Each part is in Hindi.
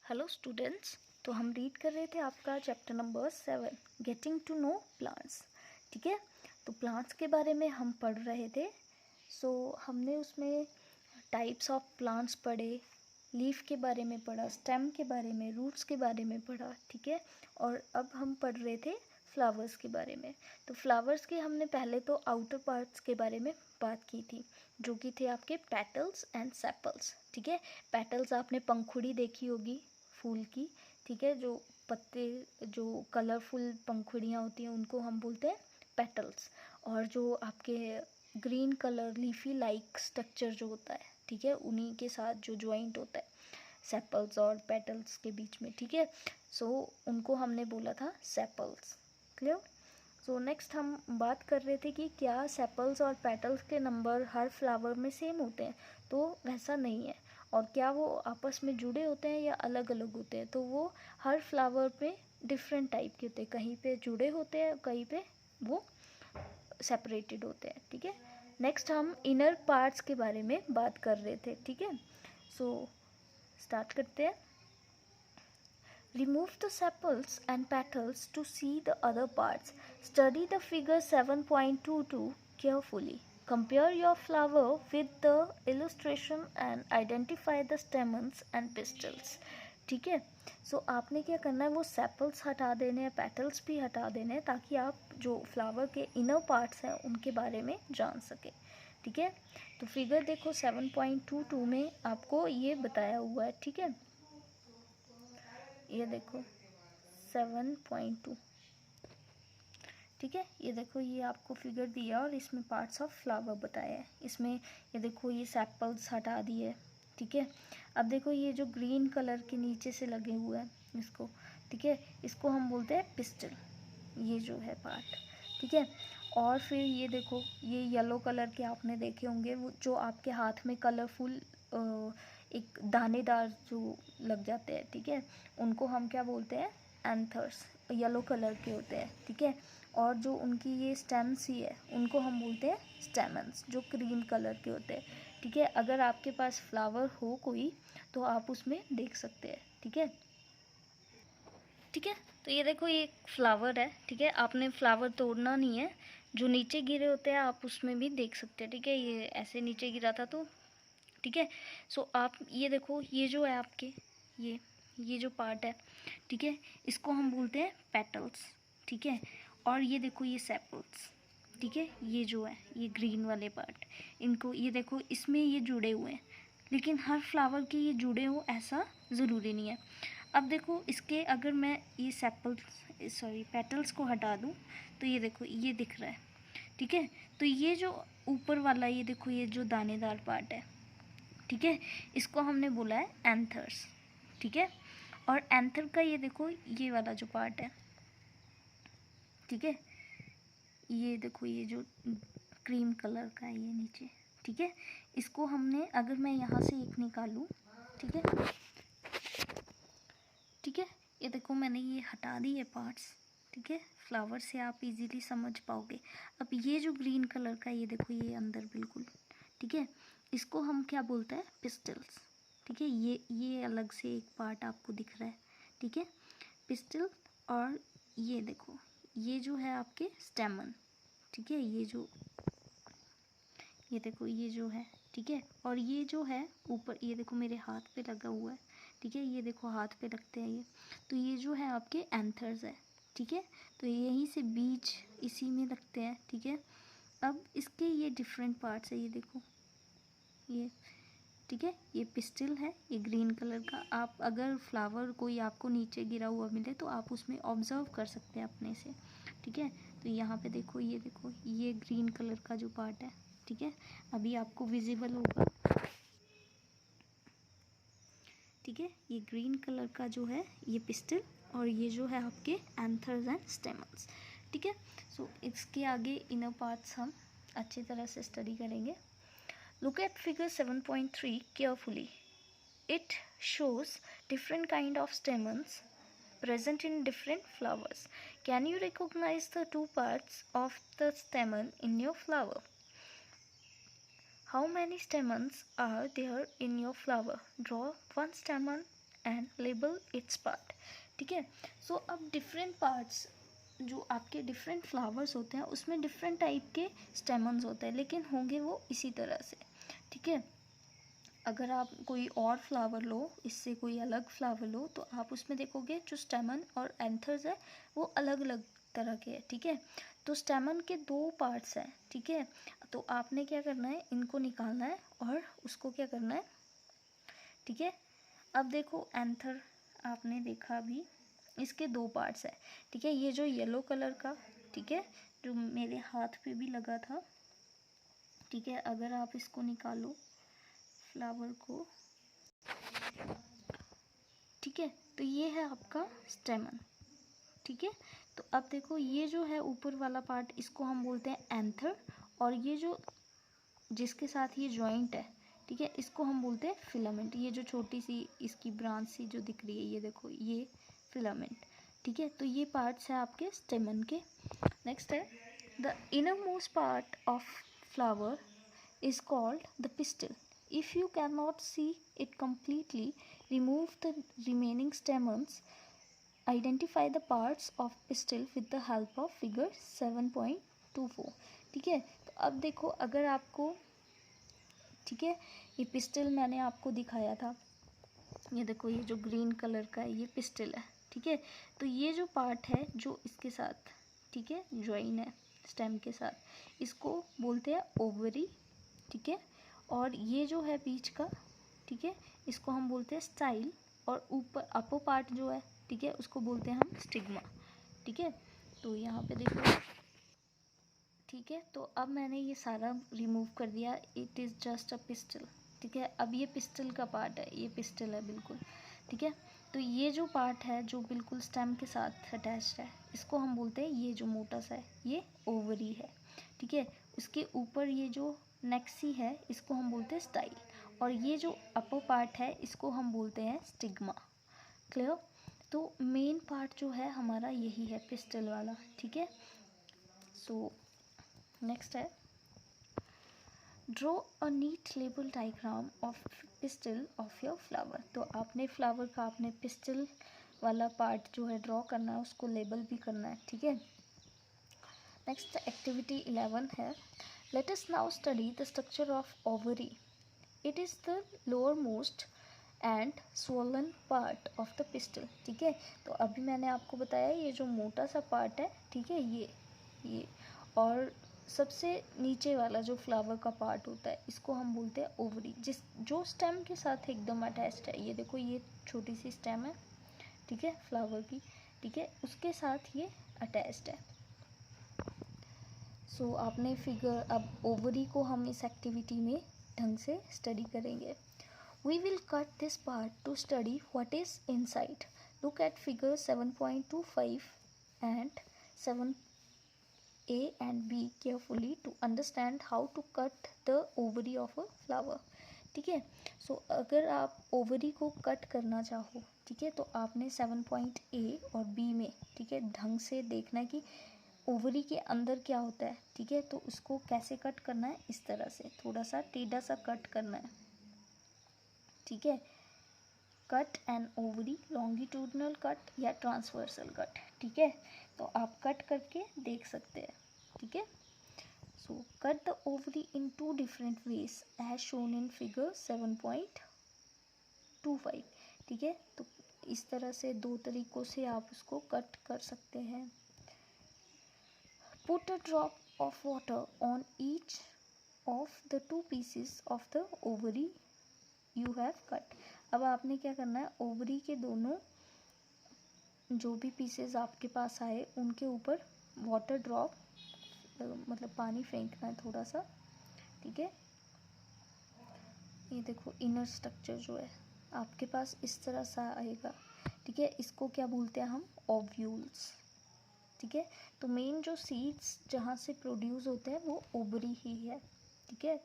Hello students. तो हम रीड कर रहे थे आपका chapter number 7 getting to know plants. ठीक है, तो प्लांट्स के बारे में हम पढ़ रहे थे। हमने उसमें टाइप्स ऑफ प्लांट्स पढ़े, लीफ के बारे में पढ़ा, स्टेम के बारे में, रूट्स के बारे में पढ़ा। ठीक है, और अब हम पढ़ रहे थे फ्लावर्स के बारे में। तो फ्लावर्स के हमने पहले तो आउटर पार्ट्स के बारे में बात की थी, जो कि थे आपके पेटल्स एंड सेपल्स। ठीक है, पेटल्स आपने पंखुड़ी देखी होगी फूल की। ठीक है, जो पत्ते, जो कलरफुल पंखुड़ियाँ होती हैं उनको हम बोलते हैं पेटल्स। और जो आपके green colour leafy like structure जो होता है, ठीक है, उन्हीं के साथ जो ज्वाइंट होता है सेपल्स और पेटल्स के बीच में। ठीक है, उनको हमने बोला था सेपल्स। क्लियर। नेक्स्ट हम बात कर रहे थे कि क्या सेपल्स और पेटल्स के नंबर हर फ्लावर में सेम होते हैं। तो वैसा नहीं है। और क्या वो आपस में जुड़े होते हैं या अलग अलग होते हैं। तो वो हर फ्लावर पे डिफरेंट टाइप के होते हैं, कहीं पे जुड़े होते हैं, कहीं पे वो सेपरेटेड होते हैं। ठीक है, नेक्स्ट हम इनर पार्ट्स के बारे में बात कर रहे थे। ठीक है, स्टार्ट करते हैं। Remove the sepals and petals to see the other parts. Study the figure 7.22 carefully. Compare your flower with the illustration and identify the stamens and pistils. ठीक है, आपने क्या करना है, वो सेपल्स हटा देने हैं, पेटल्स भी हटा देने हैं, ताकि आप जो फ्लावर के इनर पार्ट्स हैं उनके बारे में जान सके। ठीक है, तो फिगर देखो 7.22 में आपको ये बताया हुआ है। ठीक है, ये देखो 7.2। ठीक है, ये देखो ये आपको फिगर दिया और इसमें पार्ट्स ऑफ फ्लावर बताया है। इसमें ये देखो ये सेपल्स हटा दिए। ठीक है, अब देखो ये जो ग्रीन कलर के नीचे से लगे हुए हैं इसको, ठीक है, इसको हम बोलते हैं पिस्टल, ये जो है पार्ट। ठीक है, और फिर ये देखो ये येलो कलर के आपने देखे होंगे, वो जो आपके हाथ में कलरफुल एक दानेदार जो लग जाते हैं। ठीक है, उनको हम क्या बोलते हैं, एंथर्स, येलो कलर के होते हैं। ठीक है, और जो उनकी ये स्टेम्स ही है उनको हम बोलते हैं स्टेमन्स, जो ग्रीन कलर के होते हैं। ठीक है, अगर आपके पास फ्लावर हो कोई तो आप उसमें देख सकते हैं। ठीक है, ठीक है, तो ये देखो ये फ्लावर है। ठीक है, आपने फ्लावर तोड़ना नहीं है, जो नीचे गिरे होते हैं आप उसमें भी देख सकते हैं। ठीक है, ये ऐसे नीचे गिरा था तो ठीक है, आप ये देखो ये जो है आपके ये जो पार्ट है, ठीक है, इसको हम बोलते हैं पेटल्स। ठीक है, और ये देखो ये सेपल्स। ठीक है, ये जो है ये ग्रीन वाले पार्ट, इनको ये देखो इसमें ये जुड़े हुए हैं, लेकिन हर फ्लावर के ये जुड़े हो ऐसा ज़रूरी नहीं है। अब देखो इसके अगर मैं ये पेटल्स को हटा दूँ तो ये देखो ये दिख रहा है। ठीक है, तो ये जो ऊपर वाला ये देखो ये जो दानेदार पार्ट है, ठीक है, इसको हमने बोला है एंथर्स। ठीक है, और एंथर का ये देखो ये वाला जो पार्ट है, ठीक है, ये देखो ये जो क्रीम कलर का है ये नीचे। ठीक है, इसको हमने, अगर मैं यहाँ से एक निकालूँ, ठीक है, ठीक है, ये देखो मैंने ये हटा दी है पार्ट्स। ठीक है, फ्लावर से आप इजीली समझ पाओगे। अब ये जो ग्रीन कलर का ये देखो ये अंदर बिल्कुल, ठीक है, इसको हम क्या बोलते हैं, पिस्टल्स। ठीक है, ये अलग से एक पार्ट आपको दिख रहा है। ठीक है, पिस्टल, और ये देखो ये जो है आपके स्टेमन। ठीक है, ये देखो ये जो है, ठीक है, और ये जो है ऊपर ये देखो मेरे हाथ पे लगा हुआ है। ठीक है, ये देखो हाथ पे लगते हैं ये, तो ये जो है आपके एंथर्स है। ठीक है, तो यहीं से बीज इसी में लगते हैं। ठीक है, अब इसके ये डिफरेंट पार्ट्स है, ये देखो ये, ठीक है, ये पिस्टल है, ये ग्रीन कलर का। आप अगर फ्लावर कोई आपको नीचे गिरा हुआ मिले तो आप उसमें ऑब्जर्व कर सकते हैं अपने से। ठीक है, तो यहाँ पे देखो ये ग्रीन कलर का जो पार्ट है, ठीक है, अभी आपको विजिबल होगा। ठीक है, ये ग्रीन कलर का जो है ये पिस्टल, और ये जो है आपके एंथर्स एंड स्टेमन्स। ठीक है, इसके आगे इनर पार्ट्स हम अच्छी तरह से स्टडी करेंगे। Look at figure 7.3 carefully. It shows different kind of stamens present in different flowers. Can you recognize the two parts of the stamen in your flower? How many stamens are there in your flower? Draw one stamen and label it's part. ठीक है, सो अब डिफरेंट पार्ट्स जो आपके डिफरेंट फ्लावर्स होते हैं उसमें डिफरेंट टाइप के स्टेमन्स होते हैं, लेकिन होंगे वो इसी तरह से। ठीक है, अगर आप कोई और फ्लावर लो, इससे कोई अलग फ्लावर लो, तो आप उसमें देखोगे जो स्टेमन और एंथर्स है वो अलग अलग तरह के हैं। ठीक है, तो स्टेमन के 2 पार्ट्स हैं। ठीक है, तो आपने क्या करना है, इनको निकालना है और उसको क्या करना है। ठीक है, अब देखो एंथर आपने देखा अभी, इसके 2 पार्ट्स हैं। ठीक है, ये जो येलो कलर का, ठीक है, जो मेरे हाथ पे भी लगा था। ठीक है, अगर आप इसको निकालो फ्लावर को, ठीक है, तो ये है आपका स्टेमन। ठीक है, तो अब देखो ये जो है ऊपर वाला पार्ट, इसको हम बोलते हैं एंथर, और ये जो जिसके साथ ये जॉइंट है, ठीक है, इसको हम बोलते हैं फिलामेंट। ये जो छोटी सी इसकी ब्रांच सी जो दिख रही है, ये देखो ये फिलामेंट। ठीक है, तो ये पार्ट्स है आपके स्टेमन के। नेक्स्ट है the inner most part of flower is called the pistil. If you cannot see it completely, remove the remaining stamens. Identify the parts of pistil with the help of figure 7.24. ठीक है, तो अब देखो अगर आपको, ठीक है, ये पिस्टल मैंने आपको दिखाया था, ये देखो ये जो ग्रीन कलर का है ये पिस्टल है। ठीक है, तो ये जो पार्ट है जो इसके साथ, ठीक है, ज्वाइन है स्टेम के साथ, इसको बोलते हैं ओवरी। ठीक है, और ये जो है बीच का, ठीक है, इसको हम बोलते हैं स्टाइल, और ऊपर अपर पार्ट जो है, ठीक है, उसको बोलते हैं हम स्टिग्मा। ठीक है, तो यहाँ पे देखो, ठीक है, तो अब मैंने ये सारा रिमूव कर दिया, it is just a pistol. ठीक है, अब ये पिस्टल का पार्ट है, ये पिस्टल है बिल्कुल। ठीक है, तो ये जो पार्ट है जो बिल्कुल स्टेम के साथ अटैच्ड है, इसको हम बोलते हैं, ये जो मोटा सा है ये ओवरी है। ठीक है, उसके ऊपर ये जो नेक्सी है इसको हम बोलते हैं स्टाइल, और ये जो अपर पार्ट है इसको हम बोलते हैं स्टिग्मा। क्लियर, तो मेन पार्ट जो है हमारा यही है पिस्टल वाला। ठीक है, सो नेक्स्ट है draw a neat label diagram of pistil of your flower. तो आपने फ्लावर का आपने पिस्टल वाला पार्ट जो है ड्रॉ करना है, उसको लेबल भी करना है। ठीक है, नेक्स्ट एक्टिविटी 11 है let us now study the structure of ovary. It is the lower most and swollen part of the pistol. ठीक है, तो अभी मैंने आपको बताया ये जो मोटा सा पार्ट है, ठीक है, ये और सबसे नीचे वाला जो फ्लावर का पार्ट होता है इसको हम बोलते हैं ओवरी, जिस जो स्टेम के साथ एकदम अटैच्ड है। ये देखो ये छोटी सी स्टेम है, ठीक है, फ्लावर की। ठीक है, उसके साथ ये अटैच्ड है। सो आपने फिगर, अब ओवरी को हम इस एक्टिविटी में ढंग से स्टडी करेंगे। We will cut this part to study what is inside. Look at figure 7.25 and 7a and b carefully to understand how to cut the ovary of a flower. ठीक है, सो अगर आप ओवरी को कट करना चाहो, ठीक है, तो आपने 7.a और b में, ठीक है, ढंग से देखना है कि ओवरी के अंदर क्या होता है। ठीक है, तो उसको कैसे कट करना है, इस तरह से थोड़ा सा टेढ़ा सा कट करना है। ठीक है, cut an ovary, longitudinal cut या ट्रांसवर्सल कट। ठीक है, तो आप कट करके देख सकते हैं। ठीक है, so cut the ovary in 2 different ways as shown in figure 7.25। ठीक है, तो इस तरह से 2 तरीक़ों से आप उसको कट कर सकते हैं। Put a drop of water on each of the 2 pieces of the ovary you have cut. अब आपने क्या करना है, ओवरी के दोनों जो भी पीसेस आपके पास आए उनके ऊपर वाटर ड्रॉप, मतलब पानी फेंकना है थोड़ा सा। ठीक है, ये देखो इनर स्ट्रक्चर जो है आपके पास इस तरह सा आएगा। ठीक है, इसको क्या बोलते हैं हम, ओव्यूल्स। ठीक है, तो मेन जो सीड्स जहाँ से प्रोड्यूस होते हैं वो ओवरी ही है। ठीक है,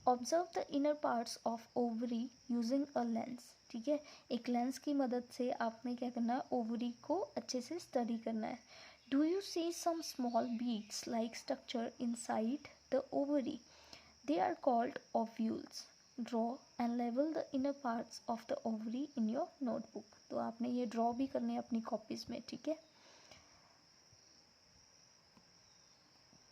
observe the inner parts of ovary using a lens. ठीक है, एक लेंस की मदद से आपने क्या करना है, ओवरी को अच्छे से स्टडी करना है। Do you see some small beads like structure inside the ovary, they are called ovules. Draw and लेवल the inner parts of the ovary in your notebook. तो आपने ये ड्रॉ भी करने हैं अपनी कॉपीज़ में, ठीक है।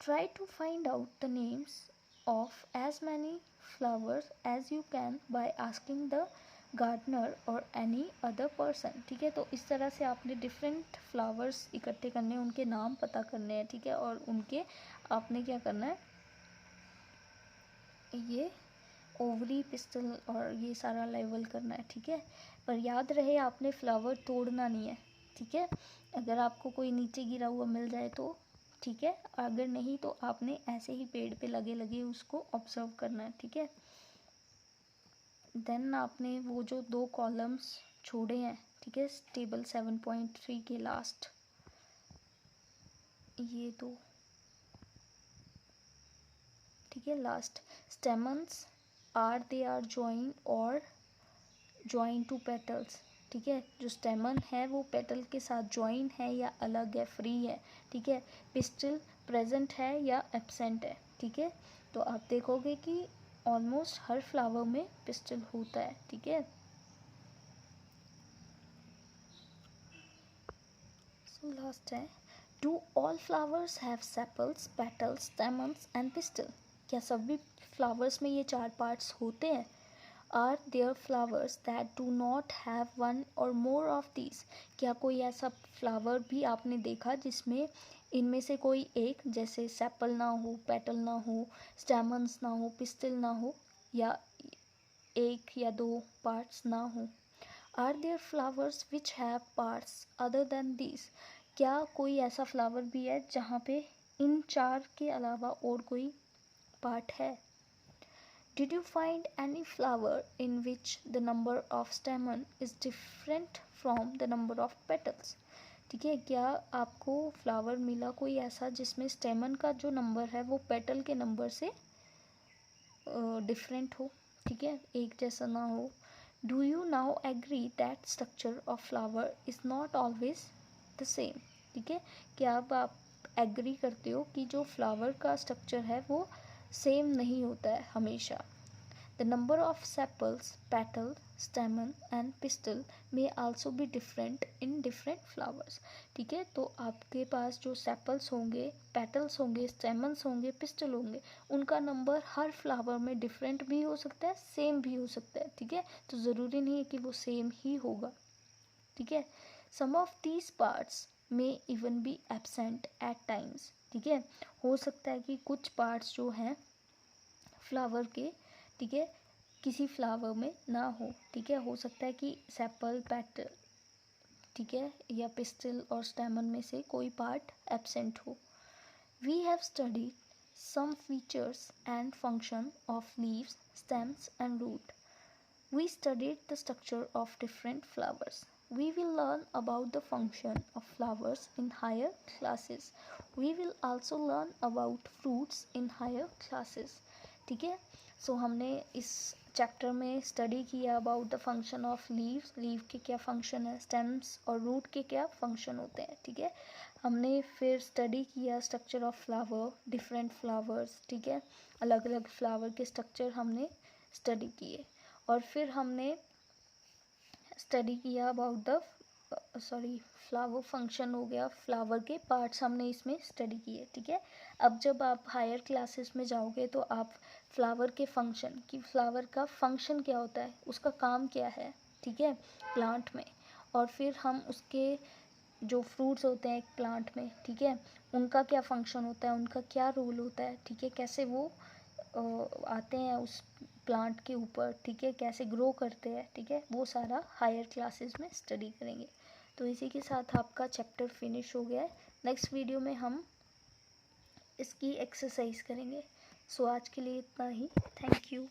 Try to find out the names of as many flowers as you can by asking the gardener और एनी अदर पर्सन, ठीक है। तो इस तरह से आपने डिफरेंट फ्लावर्स इकट्ठे करने हैं, उनके नाम पता करने हैं, ठीक है, और उनके आपने क्या करना है, ये ओवरी पिस्टल और ये सारा लेवल करना है, ठीक है। पर याद रहे आपने फ्लावर तोड़ना नहीं है, ठीक है। अगर आपको कोई नीचे गिरा हुआ मिल जाए तो ठीक है, अगर नहीं तो आपने ऐसे ही पेड़ पे लगे लगे उसको ऑब्जर्व करना है, ठीक है। देन आपने वो जो 2 कॉलम्स छोड़े हैं, ठीक है, टेबल 7.3 के लास्ट, ये 2, ठीक है, last stamens they are join और जॉइन टू पेटल्स, ठीक है। जो स्टेमन है वो पेटल के साथ जॉइन है या अलग है, फ्री है, ठीक है। पिस्टल प्रेजेंट है या एब्सेंट है, ठीक है। तो आप देखोगे कि ऑलमोस्ट हर फ्लावर में पिस्टल होता है, ठीक है। सो लास्ट है, do all flowers have sepals, petals, stamens and pistil. क्या सभी फ्लावर्स में ये 4 पार्ट्स होते हैं? Are there flowers that do not have one और मोर ऑफ दीज। क्या कोई ऐसा फ्लावर भी आपने देखा जिसमें इनमें से कोई एक, जैसे सेपल ना हो, पेटल ना हो, स्टेमन्स ना हो, पिस्टल ना हो, या 1 या 2 पार्ट्स ना हो? Are there flowers which have parts other than these. क्या कोई ऐसा फ्लावर भी है जहाँ पे इन 4 के अलावा और कोई पार्ट है? Did you find any flower in which the number of stamen is different from the number of petals? ठीक है, क्या आपको फ्लावर मिला कोई ऐसा जिसमें स्टेमन का जो नंबर है वो पेटल के नंबर से डिफरेंट हो, ठीक है, एक जैसा ना हो? Do you now agree that structure of flower is not always the same, ठीक है। क्या अब आप एग्री करते हो कि जो फ्लावर का स्ट्रक्चर है वो सेम नहीं होता है हमेशा? The number of sepals, petal, stamen and pistil may also be different in different flowers, ठीक है। तो आपके पास जो सेपल्स होंगे, पेटल्स होंगे, स्टेमन्स होंगे, पिस्टल होंगे, उनका नंबर हर फ्लावर में डिफरेंट भी हो सकता है, सेम भी हो सकता है, ठीक है। तो ज़रूरी नहीं है कि वो सेम ही होगा, ठीक है। सम ऑफ दीज पार्ट्स में even be absent at times, ठीक है। हो सकता है कि कुछ पार्ट्स जो हैं फ्लावर के, ठीक है, किसी फ्लावर में ना हो, ठीक है। हो सकता है कि सेपल, पेटल, ठीक है, या पिस्टल और स्टेमन में से कोई पार्ट एब्सेंट हो। We have studied some features and function of leaves, stems and root. We studied the structure of different flowers. We will learn about the function of flowers in higher classes. We will also learn about fruits in higher classes. ठीक है, सो हमने इस चैप्टर में स्टडी किया about the function of leaves, leave के क्या फंक्शन है, स्टेम्स और रूट के क्या फंक्शन होते हैं, ठीक है। हमने फिर स्टडी किया structure of flower, different flowers, ठीक है, अलग अलग फ्लावर के स्ट्रक्चर हमने स्टडी किए। और फिर हमने स्टडी किया अबाउट द फ्लावर फंक्शन हो गया, फ्लावर के पार्ट्स हमने इसमें स्टडी किए, ठीक है। अब जब आप हायर क्लासेस में जाओगे तो आप फ्लावर के फंक्शन कि फ्लावर का फंक्शन क्या होता है, उसका काम क्या है, ठीक है, प्लांट में, और फिर हम उसके जो फ्रूट्स होते हैं एक प्लांट में, ठीक है, उनका क्या फंक्शन होता है, उनका क्या रोल होता है, ठीक है, कैसे वो आते हैं उस प्लांट के ऊपर, ठीक है, कैसे ग्रो करते हैं, ठीक है, वो सारा हायर क्लासेस में स्टडी करेंगे। तो इसी के साथ आपका चैप्टर फिनिश हो गया है। नेक्स्ट वीडियो में हम इसकी एक्सरसाइज करेंगे। सो आज के लिए इतना ही। Thank you.